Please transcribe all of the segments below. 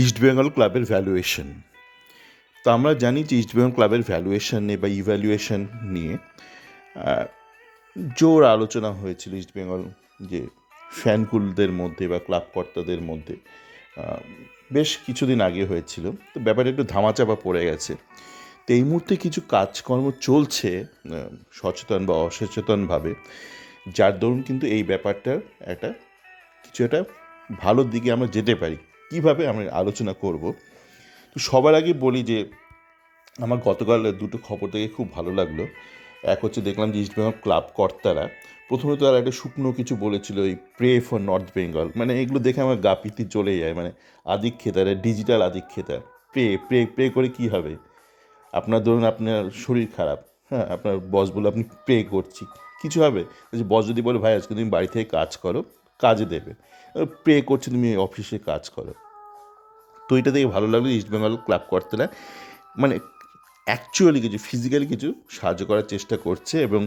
ইস্টবেঙ্গল ক্লাবের ভ্যালুয়েশন। তো আমরা জানি যে ইস্টবেঙ্গল ক্লাবের ভ্যালুয়েশন নিয়ে বা ইভ্যালুয়েশন নিয়ে জোর আলোচনা হয়েছিল ইস্টবেঙ্গল যে ফ্যানকুলদের মধ্যে বা ক্লাব কর্তাদের মধ্যে বেশ কিছুদিন আগে হয়েছিল। তো ব্যাপারটা একটু ধামাচাপা পড়ে গেছে। তো এই মুহূর্তে কিছু কাজকর্ম চলছে সচেতন বা অসচেতনভাবে, যার দরুন কিন্তু এই ব্যাপারটার একটা ভালো দিকে আমরা যেতে পারি। কীভাবে আমরা আলোচনা করব। তো সবার আগে বলি যে আমার গতকাল দুটো খবর থেকে খুব ভালো লাগলো। এক হচ্ছে দেখলাম যে ইস্টবেঙ্গল ক্লাব কর্তারা প্রথমে তো আর একটা শুকনো কিছু বলেছিল, এই প্রে ফর নর্থ বেঙ্গল, মানে এগুলো দেখে আমার গা পিত্তি চলে যায়। মানে আধিক্যেতারা, ডিজিটাল আধিক্যেতা। প্রে প্রে প্রে করে কী হবে? আপনার ধরুন আপনার শরীর খারাপ, হ্যাঁ, আপনার বস বলে আপনি প্রে করছি, কিছু হবে? যে বস যদি বলে ভাই আজকে তুমি বাড়ি থেকে কাজ করো, কাজে দেবে, প্রে করছো তুমি অফিসে কাজ করো। তো এটা দেখে ভালো লাগলো ইস্টবেঙ্গল ক্লাব কর্তারা মানে অ্যাকচুয়ালি কিছু ফিজিক্যালি কিছু সাহায্য করার চেষ্টা করছে। এবং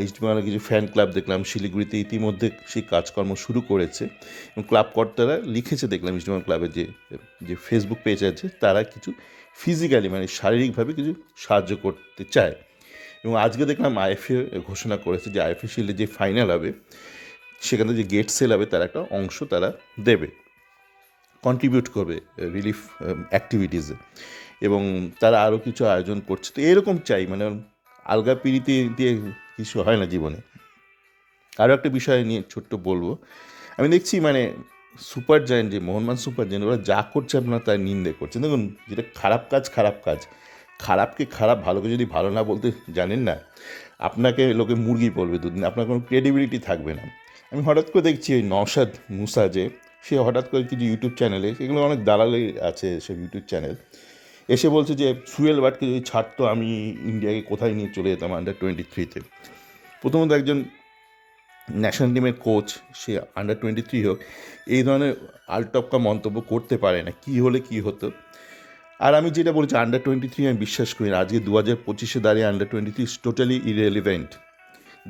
ইস্টবেঙ্গলের কিছু ফ্যান ক্লাব দেখলাম শিলিগুড়িতে ইতিমধ্যে সেই কাজকর্ম শুরু করেছে। এবং ক্লাব কর্তারা লিখেছে দেখলাম ইস্টবেঙ্গল ক্লাবের যে যে ফেসবুক পেজ আছে, তারা কিছু ফিজিক্যালি মানে শারীরিকভাবে কিছু সাহায্য করতে চায়। এবং আজকে দেখলাম আইএফএ ঘোষণা করেছে যে আইএফএ শিল্ডে যে ফাইনাল হবে সেখানে যে গেট সেল হবে তার একটা অংশ তারা দেবে, কন্ট্রিবিউট করবে রিলিফ অ্যাক্টিভিটিসে। এবং তারা আরও কিছু আয়োজন করছে। তো এরকম চাই, মানে আলগা পিড়িতে দিয়ে কিছু হয় না জীবনে। আরও একটা বিষয় নিয়ে ছোট্ট বলবো, আমি দেখছি মানে সুপার জায়েন্ট যে মোহনবাগান সুপার জায়েন্ট, ওরা যা করছে আপনারা তার নিন্দে করছেন। দেখুন, যেটা খারাপ কাজ খারাপ কাজ, খারাপকে খারাপ, ভালোকে যদি ভালো না বলতে জানেন না, আপনাকে লোকে মুরগি বলবে দুদিন, আপনার কোনো ক্রেডিবিলিটি থাকবে না। আমি হঠাৎ করে দেখছি ওই নওশাদ মুসা, যে সে হঠাৎ করে কিছু ইউটিউব চ্যানেলে, সেগুলো অনেক দালালি আছে সব ইউটিউব চ্যানেল, এসে বলছে যে সুয়েল বাটকে যদি ছাড়তো আমি ইন্ডিয়াকে কোথায় নিয়ে চলে যেতাম আন্ডার-23-তে। প্রথমত একজন ন্যাশনাল টিমের কোচ, সে আন্ডার-23 হোক, এই ধরনের আলটপকা মন্তব্য করতে পারে না। কী হলে কী হতো। আর আমি যেটা বলছি, আন্ডার-23 আমি বিশ্বাস করি না। আজকে 2025-এ দাঁড়িয়ে আন্ডার-23 ইজ টোটালি ইররেলিভেন্ট।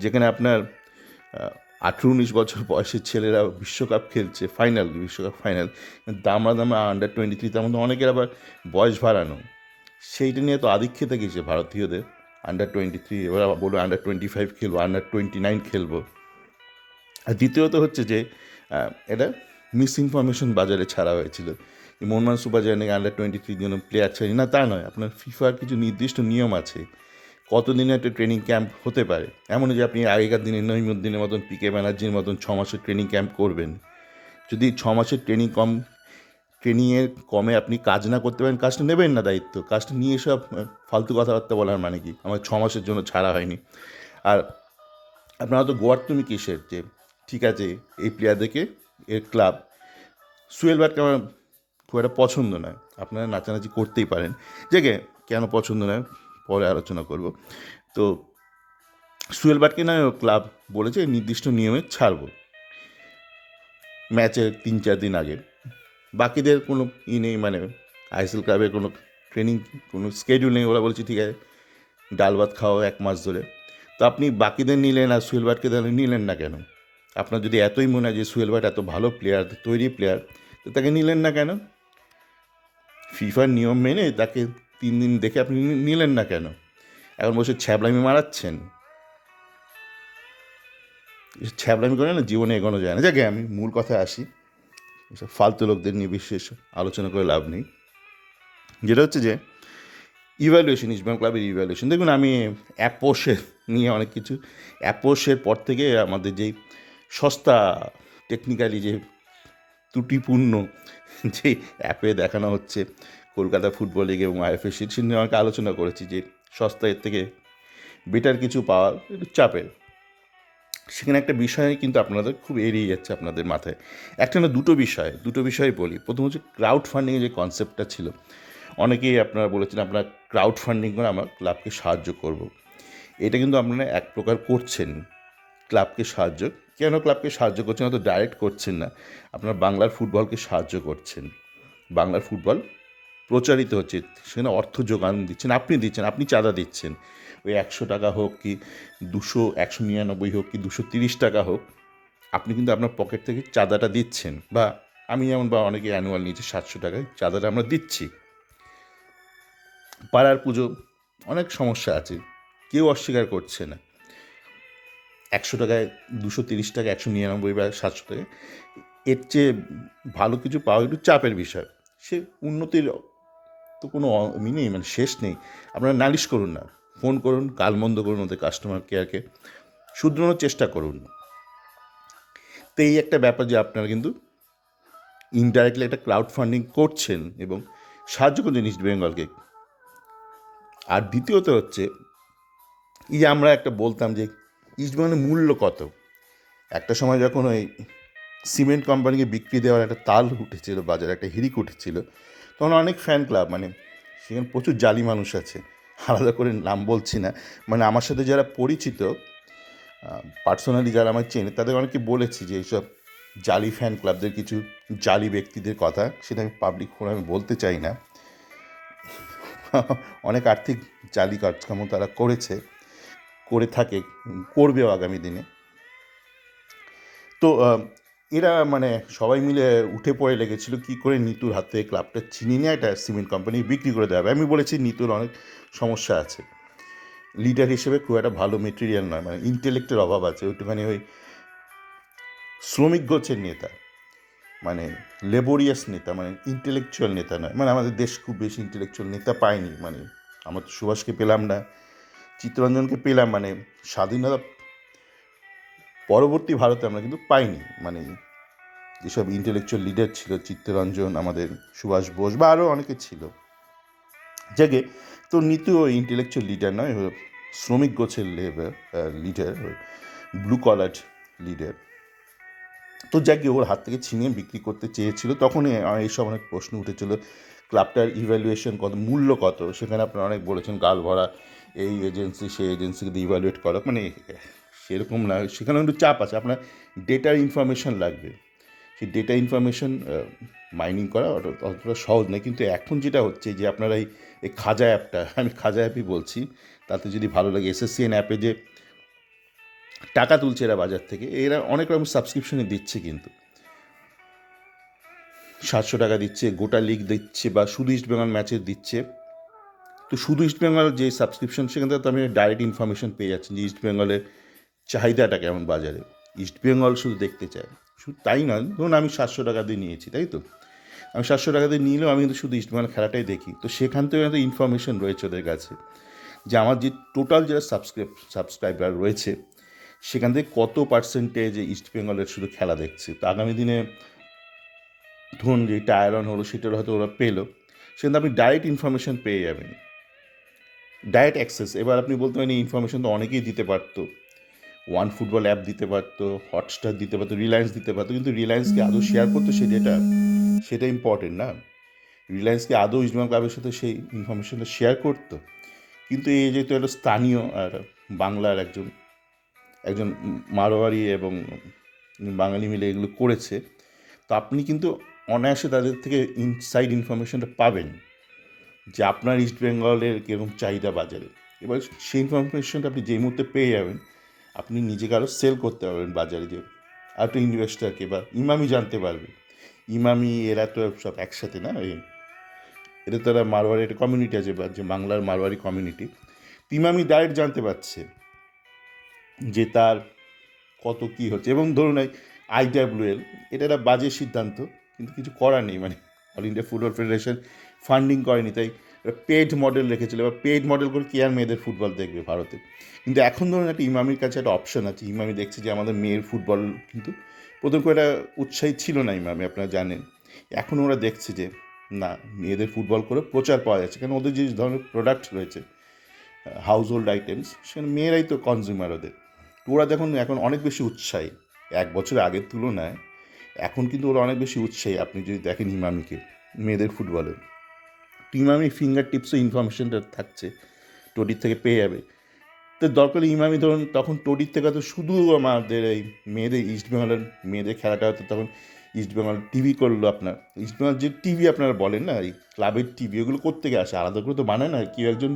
যেখানে আপনার 18-19 বছর বয়সের ছেলেরা বিশ্বকাপ খেলছে, বিশ্বকাপ ফাইনাল, দামড়া আন্ডার-23, তার মধ্যে অনেকের আবার বয়স বাড়ানো। সেইটা নিয়ে তো আধিক্যতা গেছে ভারতীয়দের। আন্ডার-23, এবার আবার বলবো আন্ডার-25 খেলবো, আন্ডার-29 খেলবো। আর দ্বিতীয়ত হচ্ছে যে এটা মিস ইনফরমেশন বাজারে ছাড়া হয়েছিল। মোহনবাগান সুপার জায়ান্টে আন্ডার-23 জন্য প্লেয়ার ছাড়ি না, তা নয়। আপনার ফিফার কিছু নির্দিষ্ট নিয়ম আছে, কতদিনে একটা ট্রেনিং ক্যাম্প হতে পারে। এমন যে আপনি আগেকার দিনে নঈমুদ্দিনের মতন, পিকে ব্যানার্জির মতন 6 মাসের ট্রেনিং ক্যাম্প করবেন। যদি 6 মাসের ট্রেনিংয়ের কমে আপনি কাজ না করতে পারেন, কাজটা নেবেন না দায়িত্ব। কাজটা নিয়ে সব ফালতু কথাবার্তা বলার মানে কি? আমার 6 মাসের জন্য ছাড়া হয়নি। আর আপনারা তো গোয়ার তুমি কিসের, যে ঠিক আছে এই প্লেয়ারদেরকে, এর ক্লাব সুয়েল বাটকে আমার খুব একটা পছন্দ নয়, আপনারা নাচানাচি করতেই পারেন। জায়গায় কেন পছন্দ নয় পরে আলোচনা করব। তো সুয়েল বাটকে নয় ক্লাব বলেছে নির্দিষ্ট নিয়মে ছাড়ব ম্যাচের 3-4 দিন আগে। বাকিদের কোনো নেই, মানে আইএসএল ক্লাবের কোনো ট্রেনিং, কোনো স্কেডিউল নেই। ওরা বলছে ঠিক আছে ডাল ভাত খাওয়া 1 মাস ধরে। তো আপনি বাকিদের নিলেন আর সুয়েল বাটকে তাহলে নিলেন না কেন? আপনার যদি এতই মনে হয় যে সুয়েল বাট এত ভালো প্লেয়ার, তৈরি প্লেয়ার, তো তাকে নিলেন না কেন? ফিফার নিয়ম মেনে তাকে 3 দিন দেখে আপনি নিলেন না কেন? এখন বসে ছ্যাবলামি মারাচ্ছেন। ছ্যাবলামি করে না জীবনে এগোনো যায় না। যাকে আমি মূল কথায় আসি, এসব ফালতু লোকদের নিয়ে বিশেষ আলোচনা করে লাভ নেই। যেটা হচ্ছে যে ইভ্যালুয়েশন, ইস্টবেঙ্গল ক্লাবের ইভ্যালুয়েশন। দেখুন, আমি অ্যাপোসের নিয়ে অনেক কিছু, অ্যাপোসের পর থেকে আমাদের যেই সস্তা টেকনিক্যালি যে ত্রুটিপূর্ণ যে অ্যাপে দেখানো হচ্ছে কলকাতা ফুটবল লিগ এবং আইএফএ শিল্ড, সে নিয়ে অনেক আলোচনা করেছি যে সস্তা, এর থেকে বেটার কিছু পাওয়া একটু চাপের। সেখানে একটা বিষয় কিন্তু আপনাদের খুব এড়িয়ে যাচ্ছে আপনাদের মাথায়। একটা না দুটো বিষয় বলি। প্রথম হচ্ছে ক্রাউড ফান্ডিংয়ের যে কনসেপ্টটা ছিল, অনেকেই আপনারা বলেছেন আপনারা ক্রাউড ফান্ডিং করে আমার ক্লাবকে সাহায্য করব। এটা কিন্তু আপনারা এক প্রকার করছেন ক্লাবকে সাহায্য। কেন ক্লাবকে সাহায্য করছেন? অত ডাইরেক্ট করছেন না, আপনারা বাংলার ফুটবলকে সাহায্য করছেন। বাংলার ফুটবল প্রচারিত হচ্ছে, সেখানে অর্থ যোগান দিচ্ছেন, আপনি চাঁদা দিচ্ছেন। ওই 100 টাকা হোক কি 199 হোক কি 230 টাকা হোক, আপনি কিন্তু আপনার পকেট থেকে চাঁদাটা দিচ্ছেন। বা আমি যেমন বা অনেকে অ্যানুয়াল নিয়েছে 700 টাকায়, চাঁদাটা আমরা দিচ্ছি। পাড়ার পুজো, অনেক সমস্যা আছে, কেউ অস্বীকার করছে না। 100 টাকায় 230 টাকা, 199 বা 700 টাকায় এর চেয়ে ভালো কিছু পাওয়া একটু চাপের বিষয়। সে উন্নতির তো কোনো নেই, মানে শেষ নেই। আপনারা নালিশ করুন না, ফোন করুন, গালমন্দ করুন ওদের কাস্টমার কেয়ারকে, শুধরানোর চেষ্টা করুন। তো এই একটা ব্যাপার যে আপনারা কিন্তু ইনডাইরেক্টলি একটা ক্রাউড ফান্ডিং করছেন এবং সাহায্য করছেন ইস্ট বেঙ্গলকে। আর দ্বিতীয়ত হচ্ছে, এই যে আমরা একটা বলতাম যে ইস্ট বেঙ্গলের মূল্য কত, একটা সময় যখন ওই সিমেন্ট কোম্পানিকে বিক্রি দেওয়ার একটা তাল উঠেছিল, বাজারে একটা হিড়িক উঠেছিল, তখন অনেক ফ্যান ক্লাব, মানে সেখানে প্রচুর জালি মানুষ আছে, আলাদা করে নাম বলছি না, মানে আমার সাথে যারা পরিচিত, পার্সোনালি যারা আমার চেনে, তাদের অনেকে বলেছি যে এইসব জালি ফ্যান ক্লাবদের কিছু জালি ব্যক্তিদের কথা, সেটা আমি পাবলিক ফোরামে বলতে চাই না। অনেক আর্থিক জালি কাজকর্ম তারা করে থাকে, করবেও আগামী দিনে। তো এরা মানে সবাই মিলে উঠে পড়ে লেগেছিল কী করে নিতুর হাত থেকে ক্লাবটা ছিনিয়ে নিয়ে একটা সিমেন্ট কোম্পানি বিক্রি করে দেওয়া হবে। আমি বলেছি নিতুর অনেক সমস্যা আছে, লিডার হিসেবে খুব একটা ভালো মেটেরিয়াল নয়, মানে ইন্টেলেক্টের অভাব আছে, ওইটুখানি ওই শ্রমিক গোছের নেতা, মানে লেবোরিয়াস নেতা, মানে ইন্টেলেকচুয়াল নেতা নয়। মানে আমাদের দেশ খুব বেশি ইন্টেলেকচুয়াল নেতা পায়নি, মানে আমরা তো সুভাষকে পেলাম না, চিত্তরঞ্জনকে পেলাম, মানে স্বাধীনতা পরবর্তী ভারতে আমরা কিন্তু পাইনি। মানে যেসব ইন্টেলেকচুয়াল লিডার ছিল, চিত্তরঞ্জন, আমাদের সুভাষ বোস বা আরও অনেকে ছিল জাগে, তো নিতু ইন্টেলেকচুয়াল লিডার নয়, শ্রমিক গোছের লিডার, ব্লু কলার লিডার। তো যাকে ওর হাত থেকে ছিনিয়ে বিক্রি করতে চেয়েছিল, তখনই এইসব অনেক প্রশ্ন উঠেছিল, ক্লাবটার ইভ্যালুয়েশন কত, মূল্য কত। সেখানে আপনারা অনেক বলেছেন গাল ভরা এই এজেন্সি সেই এজেন্সিকে ইভ্যালুয়েট করা, মানে সেরকম না, সেখানে একটু চাপ আছে, আপনার ডেটার ইনফরমেশন লাগবে, সেই ডেটা ইনফরমেশন মাইনিং করা অতটা সহজ নয়। কিন্তু এখন যেটা হচ্ছে যে আপনারা এই খাজা অ্যাপটা, আমি খাজা অ্যাপই বলছি, তাতে যদি ভালো লাগে, এসএসসিএন অ্যাপে যে টাকা তুলছে এরা বাজার থেকে, এরা অনেক রকম সাবস্ক্রিপশনে দিচ্ছে, কিন্তু 700 টাকা দিচ্ছে, গোটা লিগ দিচ্ছে, বা শুধু ইস্ট বেঙ্গল ম্যাচের দিচ্ছে। তো শুধু ইস্ট বেঙ্গল যে সাবস্ক্রিপশন, সেখান থেকে তো আমি ডাইরেক্ট ইনফরমেশন পেয়ে যাচ্ছি যে ইস্ট বেঙ্গলের চাহিদাটা কেমন বাজারে, ইস্ট বেঙ্গল শুধু দেখতে চায়। শুধু তাই নয়, ধরুন আমি 700 টাকা দিয়ে নিয়েছি, তাই তো, আমি 700 টাকা দিয়ে নিলেও আমি কিন্তু শুধু ইস্ট বেঙ্গল খেলাটাই দেখি। তো সেখান থেকে একটা ইনফরমেশন রয়েছে ওদের কাছে যে আমার যে টোটাল যারা সাবস্ক্রাইবার রয়েছে, সেখান থেকে কত পার্সেন্টেজ ইস্ট বেঙ্গলের শুধু খেলা দেখছে। তো আগামী দিনে ধরুন যে টায়ার অন হলো, সেটার হয়তো ওরা পেলো, সেখানে আপনি ডাইরেক্ট ইনফরমেশন পেয়ে যাবেন, ডাইরেক্ট অ্যাক্সেস। এবার আপনি বলতে পারেন এই ইনফরমেশন তো অনেকেই দিতে পারতো, ওয়ান ফুটবল অ্যাপ দিতে পারতো, হটস্টার দিতে পারতো, রিলায়েন্স দিতে পারতো, কিন্তু রিলায়েন্সকে আদৌ শেয়ার করতো সে ডেটা, সেটা ইম্পর্টেন্ট না। রিলায়েন্সকে আদৌ ইস্টবেঙ্গল ক্লাবের সাথে সেই ইনফরমেশনটা শেয়ার করতো। কিন্তু এই যেহেতু একটা স্থানীয় আর বাংলার একজন একজন মারোয়ারি এবং বাঙালি মিলে এগুলো করেছে, তো আপনি কিন্তু অনায়াসে তাদের থেকে ইনসাইড ইনফরমেশনটা পাবেন যে আপনার ইস্ট বেঙ্গলের কীরকম চাহিদা বাজারে। এবার সেই ইনফরমেশনটা আপনি যেই মুহূর্তে পেয়ে যাবেন, আপনি নিজেকে আরও সেল করতে পারবেন বাজারে, যে আর একটা ইনভেস্টারকে বা ইমামি জানতে পারবে, ইমামি এরা তো সব একসাথে না, এটা তো একটা মারোয়ারি একটা কমিউনিটি আছে, বা যে বাংলার মারোয়ারি কমিউনিটি, ইমামি ডাইরেক্ট জানতে পারছে যে তার কত কী হচ্ছে। এবং ধরুন এই IWL, এটা একটা বাজে সিদ্ধান্ত, কিন্তু কিছু করার নেই, মানে all India football federation funding করেনি, তাই পেড মডেল রেখেছিল, বা পেড মডেল করে কে আর মেয়েদের ফুটবল দেখবে ভারতে। কিন্তু এখন ধরুন একটা ইমামির কাছে একটা অপশন আছে, ইমামি দেখছে যে আমাদের মেয়ের ফুটবল, কিন্তু প্রথম করে একটা উৎসাহী ছিল না ইমামি, আপনারা জানেন। এখন ওরা দেখছে যে না, মেয়েদের ফুটবল করে প্রচার পাওয়া যাচ্ছে, কারণ ওদের যে ধরনের প্রোডাক্ট রয়েছে, হাউস হোল্ড আইটেমস, সেখানে মেয়েরাই তো কনজিউমার ওদের। তো ওরা দেখুন এখন অনেক বেশি উৎসাহী, 1 বছর আগের তুলনায় এখন কিন্তু ওরা অনেক বেশি উৎসাহী। আপনি যদি দেখেন ইমামিকে মেয়েদের ফুটবলে, ইমামি ফিঙ্গার টিপসও ইনফরমেশনটা থাকছে, টোডির থেকে পেয়ে যাবে। তো দরকার ইমামি ধরুন তখন টোডির থেকে তো শুধু আমাদের এই মেয়েদের ইস্টবেঙ্গলের মেয়েদের খেলাটা হয়তো তখন ইস্টবেঙ্গল টিভি করলো, আপনার ইস্টবেঙ্গল যে টিভি আপনারা বলেন না, এই ক্লাবের টিভি, ওগুলো কোত্থেকে আসে, আলাদা করে তো বানায় না, কেউ একজন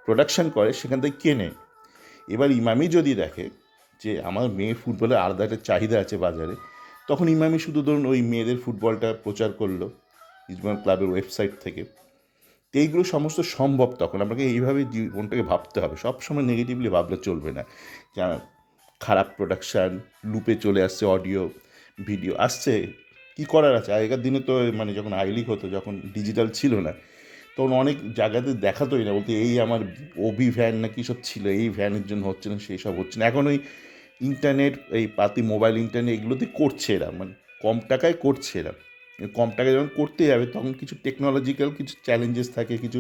প্রোডাকশান করে, সেখান থেকে কেনে। এবার ইমামি যদি দেখে যে আমার মেয়ের ফুটবলের আলাদা একটা চাহিদা আছে বাজারে, তখন ইমামি শুধু ধরুন ওই মেয়েদের ফুটবলটা প্রচার করলো ইস্টবেঙ্গল ক্লাবের ওয়েবসাইট থেকে। তো এইগুলো সমস্ত সম্ভব তখন। আপনাকে এইভাবে জীবনটাকে ভাবতে হবে, সবসময় নেগেটিভলি ভাবলে চলবে না। যা খারাপ প্রোডাকশান, লুপে চলে আসছে অডিও ভিডিও আসছে, কী করার আছে। আগেকার দিনে তো মানে যখন আইলিগ হতো, যখন ডিজিটাল ছিল না, তখন অনেক জায়গাতে দেখাতোই না, বলতে এই আমার ওবি ভ্যান না কী সব ছিল, এই ভ্যানের জন্য হচ্ছে না, সেই সব হচ্ছে না। এখন ওই ইন্টারনেট, এই পাতি মোবাইল ইন্টারনেট এগুলোতে করছে এরা, মানে কম টাকায় করছে এরা। কম টাকায় যখন করতে যাবে তখন কিছু টেকনোলজিক্যাল কিছু চ্যালেঞ্জেস থাকে, কিছু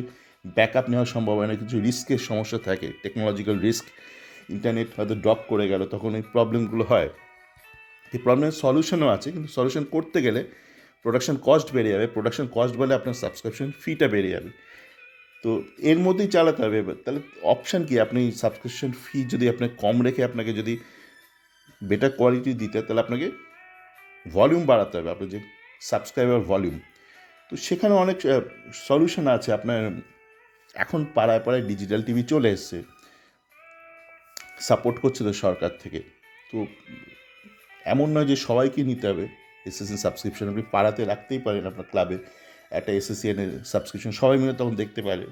ব্যাকআপ নেওয়ার সম্ভাবনা, কিছু রিস্কের সমস্যা থাকে, টেকনোলজিক্যাল রিস্ক। ইন্টারনেট হয়তো ড্রপ করে গেল, তখন এই প্রবলেমগুলো হয়। এই প্রবলেমের সলিউশনও আছে, কিন্তু সলিউশন করতে গেলে প্রোডাকশন কস্ট বেড়ে যাবে। প্রোডাকশন কস্ট বলে আপনার সাবস্ক্রিপশন ফিটা বেড়ে যাবে। তো এর মধ্যেই চালাতে হবে। এবার তাহলে অপশান কি, আপনি সাবস্ক্রিপশন ফি যদি আপনার কম রেখে আপনাকে যদি বেটার কোয়ালিটি দিতে, তাহলে আপনাকে ভলিউম বাড়াতে হবে, আপনার যে সাবস্ক্রাইবার ভলিউম। তো সেখানে অনেক সলিউশন আছে আপনার। এখন পাড়ায় পাড়ায় ডিজিটাল টিভি চলে এসছে, সাপোর্ট করছে তো সরকার থেকে। তো এমন নয় যে সবাইকে নিতে হবে এসএসএন সাবস্ক্রিপশন। আপনি পাড়াতে রাখতেই পারেন আপনার ক্লাবে একটা এসএসএনের সাবস্ক্রিপশন, সবাই মিলে তখন দেখতে পারে।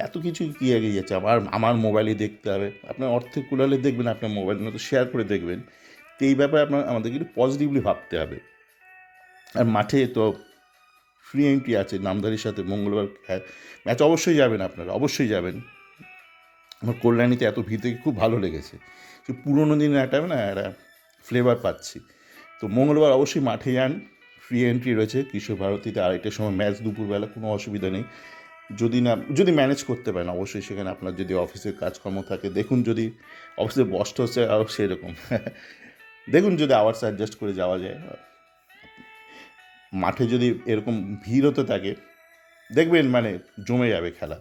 এত কিছু কী এগিয়ে যাচ্ছে। আমার মোবাইলে দেখতে হবে, আপনার অর্থে কুলালে দেখবেন, আপনার মোবাইল মতো শেয়ার করে দেখবেন। তো এই ব্যাপারে আমাদেরকে একটু পজিটিভলি ভাবতে হবে। আর মাঠে তো ফ্রি এন্ট্রি আছে নামধারীর সাথে মঙ্গলবার ম্যাচ, অবশ্যই যাবেন, আপনারা অবশ্যই যাবেন। আমার কল্যাণীতে এত ভিড় থেকে খুব ভালো লেগেছে, যে পুরোনো দিনের একটা ফ্লেভার পাচ্ছি। তো মঙ্গলবার অবশ্যই মাঠে যান, ফ্রি এন্ট্রি রয়েছে কিশোর ভারতীতে, আড়াইটার সময় ম্যাচ, দুপুরবেলা, কোনো অসুবিধা নেই। যদি ম্যানেজ করতে পারেন অবশ্যই, সেখানে আপনার যদি অফিসের কাজকর্ম থাকে দেখুন, যদি অফিসের বসটা হচ্ছে আরও সেরকম দেখুন যদি আওয়ার্স অ্যাডজাস্ট করে যাওয়া যায়। মাঠে যদি এরকম ভিড় হতে থাকে দেখবেন মানে জমে যাবে খেলা।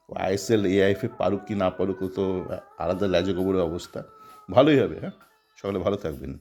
আইএসএল এআইএফএ পারুক কি না পারুক, তো আলাদা ল্যাজে গোবরের অবস্থা। ভালোই হবে। হ্যাঁ, সকলে ভালো থাকবেন।